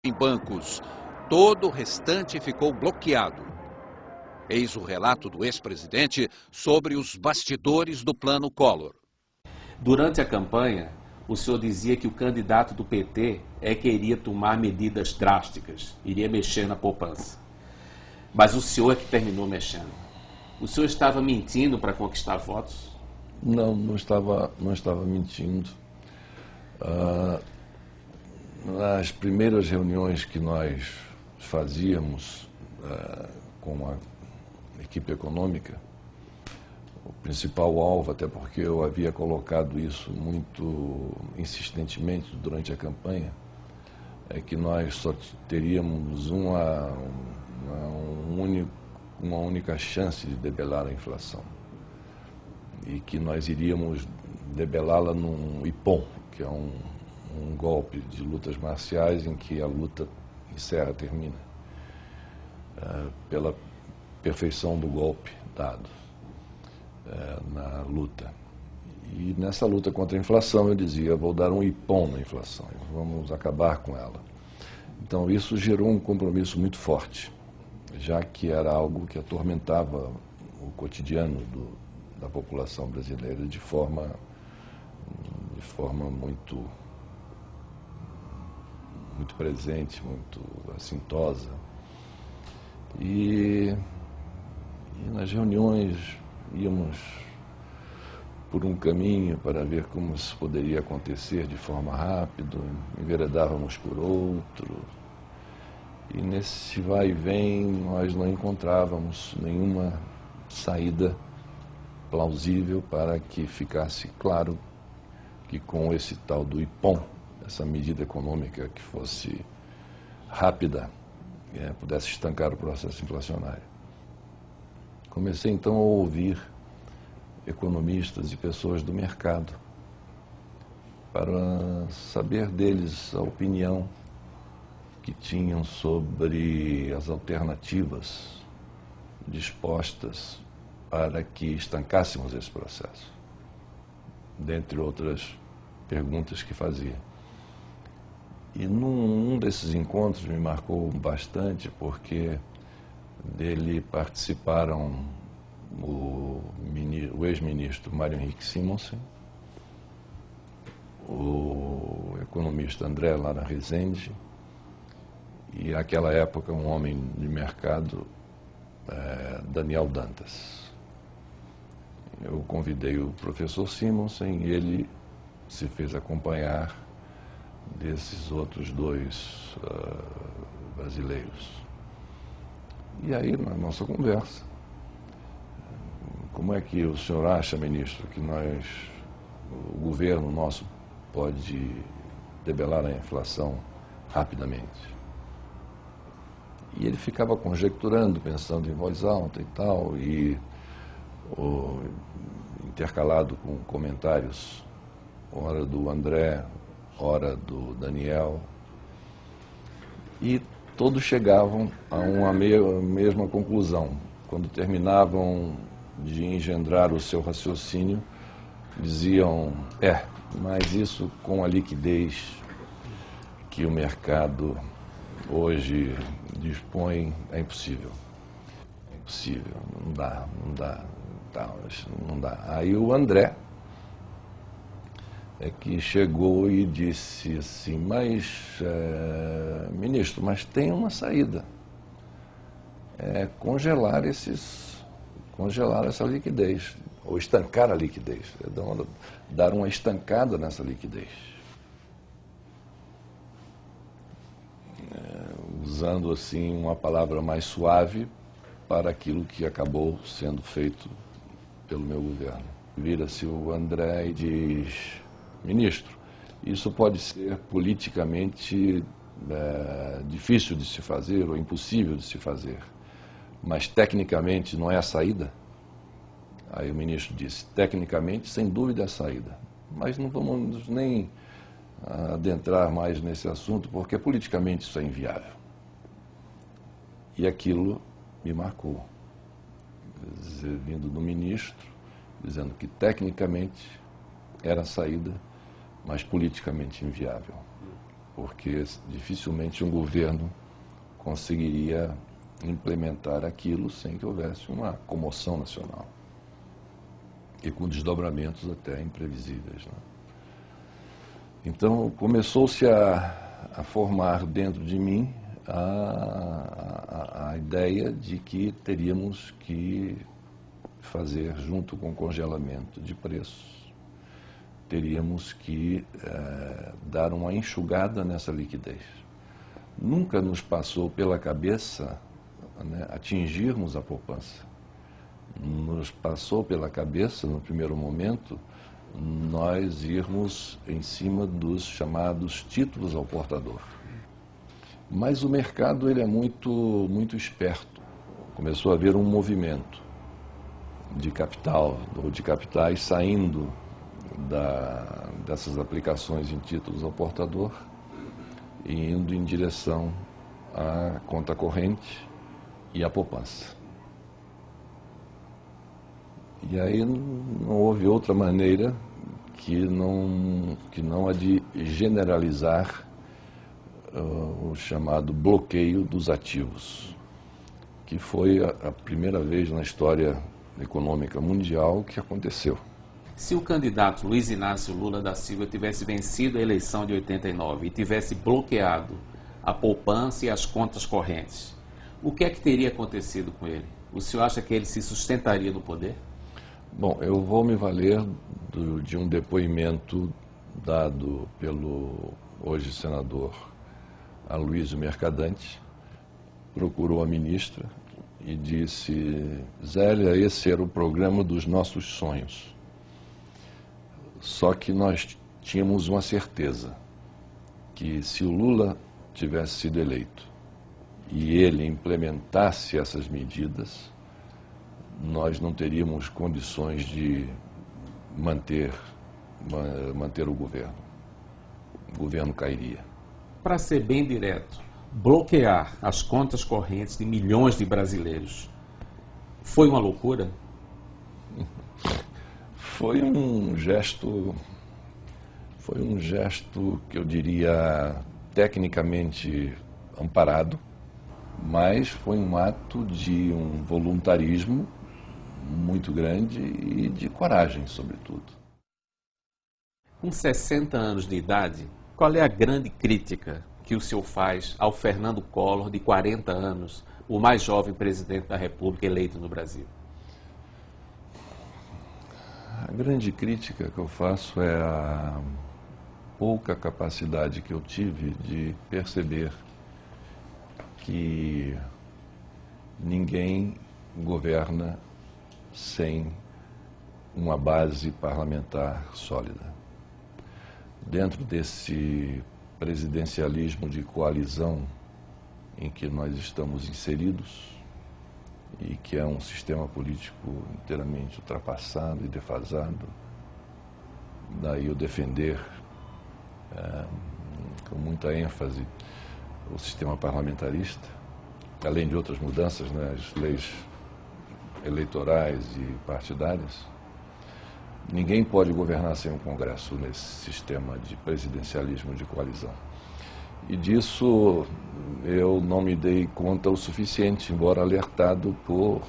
em bancos. Todo o restante ficou bloqueado. Eis o relato do ex-presidente sobre os bastidores do Plano Collor. Durante a campanha, o senhor dizia que o candidato do PT que iria tomar medidas drásticas, iria mexer na poupança. Mas o senhor é que terminou mexendo. O senhor estava mentindo para conquistar votos? Não estava mentindo. Nas primeiras reuniões que nós fazíamos com a equipe econômica, o principal alvo, até porque eu havia colocado isso muito insistentemente durante a campanha, é que nós só teríamos uma única chance de debelar a inflação. E que nós iríamos debelá-la num IPOM, que é um golpe de lutas marciais em que a luta termina, pela perfeição do golpe dado na luta. E nessa luta contra a inflação eu dizia, vou dar um IPOM na inflação, vamos acabar com ela. Então isso gerou um compromisso muito forte, já que era algo que atormentava o cotidiano da população brasileira de forma muito presente, muito assintosa. E nas reuniões íamos por um caminho para ver como isso poderia acontecer de forma rápida, enveredávamos por outro. E nesse vai e vem nós não encontrávamos nenhuma saída plausível para que ficasse claro que com esse tal do IPOM, essa medida econômica que fosse rápida, pudesse estancar o processo inflacionário. Comecei então a ouvir economistas e pessoas do mercado para saber deles a opinião que tinham sobre as alternativas dispostas para que estancássemos esse processo, dentre outras perguntas que fazia. E num desses encontros me marcou bastante, porque dele participaram o ex-ministro Mário Henrique Simonsen, o economista André Lara Rezende e, naquela época, um homem de mercado, Daniel Dantas. Eu convidei o professor Simonsen e ele se fez acompanhar desses outros dois brasileiros. E aí, na nossa conversa, como é que o senhor acha, ministro, que o governo nosso pode debelar a inflação rapidamente? E ele ficava conjecturando, pensando em voz alta e tal, e intercalado com comentários, ora do André, ora do Daniel, e todos chegavam a uma mesma conclusão. Quando terminavam de engendrar o seu raciocínio, diziam, mas isso com a liquidez que o mercado hoje dispõe é impossível. É impossível, não dá. Aí o André que chegou e disse assim, mas, ministro, mas tem uma saída. Congelar essa liquidez, ou estancar a liquidez, dar uma estancada nessa liquidez. Usando assim uma palavra mais suave para aquilo que acabou sendo feito pelo meu governo. Vira-se o André e diz, ministro, isso pode ser politicamente difícil de se fazer ou impossível de se fazer, mas tecnicamente não é a saída? Aí o ministro disse, tecnicamente, sem dúvida é a saída, mas não vamos nem adentrar mais nesse assunto, porque politicamente isso é inviável. E aquilo me marcou, vindo do ministro, dizendo que tecnicamente era a saída, mas politicamente inviável. porque dificilmente um governo conseguiria implementar aquilo sem que houvesse uma comoção nacional e com desdobramentos até imprevisíveis, né? Então começou-se a formar dentro de mim a ideia de que teríamos que fazer, junto com o congelamento de preços, teríamos que dar uma enxugada nessa liquidez. Nunca nos passou pela cabeça, né, atingirmos a poupança. Nos passou pela cabeça, no primeiro momento, nós irmos em cima dos chamados títulos ao portador. Mas o mercado ele é muito esperto. Começou a haver um movimento de capital, ou de capitais saindo dessas aplicações em títulos ao portador e indo em direção à conta corrente e à poupança. E aí não houve outra maneira que não a de generalizar o chamado bloqueio dos ativos, que foi a primeira vez na história econômica mundial que aconteceu. Se o candidato Luiz Inácio Lula da Silva tivesse vencido a eleição de 89 e tivesse bloqueado a poupança e as contas correntes, o que é que teria acontecido com ele? O senhor acha que ele se sustentaria no poder? Bom, eu vou me valer de um depoimento dado pelo hoje senador Aloysio Mercadante. Procurou a ministra e disse: Zélia, esse era o programa dos nossos sonhos. Só que nós tínhamos uma certeza, que se o Lula tivesse sido eleito e ele implementasse essas medidas, nós não teríamos condições de manter o governo. O governo cairia. Para ser bem direto, bloquear as contas correntes de milhões de brasileiros foi uma loucura? Foi um gesto que eu diria tecnicamente amparado, mas foi um ato de um voluntarismo muito grande e de coragem, sobretudo. Com 60 anos de idade, qual é a grande crítica que o senhor faz ao Fernando Collor, de 40 anos, o mais jovem presidente da República eleito no Brasil? A grande crítica que eu faço é a pouca capacidade que eu tive de perceber que ninguém governa sem uma base parlamentar sólida. Dentro desse presidencialismo de coalizão em que nós estamos inseridos, e que é um sistema político inteiramente ultrapassado e defasado, daí eu defender com muita ênfase o sistema parlamentarista, além de outras mudanças, né, as leis eleitorais e partidárias. Ninguém pode governar sem um Congresso nesse sistema de presidencialismo de coalizão. E disso eu não me dei conta o suficiente, embora alertado por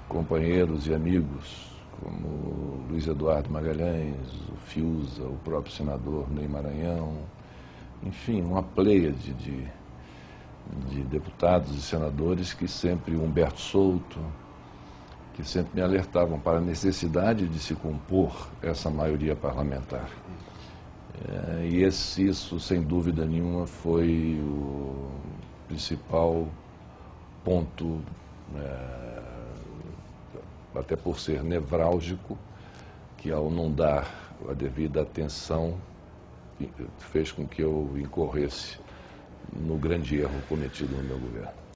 companheiros e amigos, como Luiz Eduardo Magalhães, o Fiuza, o próprio senador Ney Maranhão, enfim, uma pleiade de deputados e senadores que sempre, Humberto Souto, que sempre me alertavam para a necessidade de se compor essa maioria parlamentar. E isso, sem dúvida nenhuma, foi o principal ponto, até por ser nevrálgico, que ao não dar a devida atenção, fez com que eu incorresse no grande erro cometido no meu governo.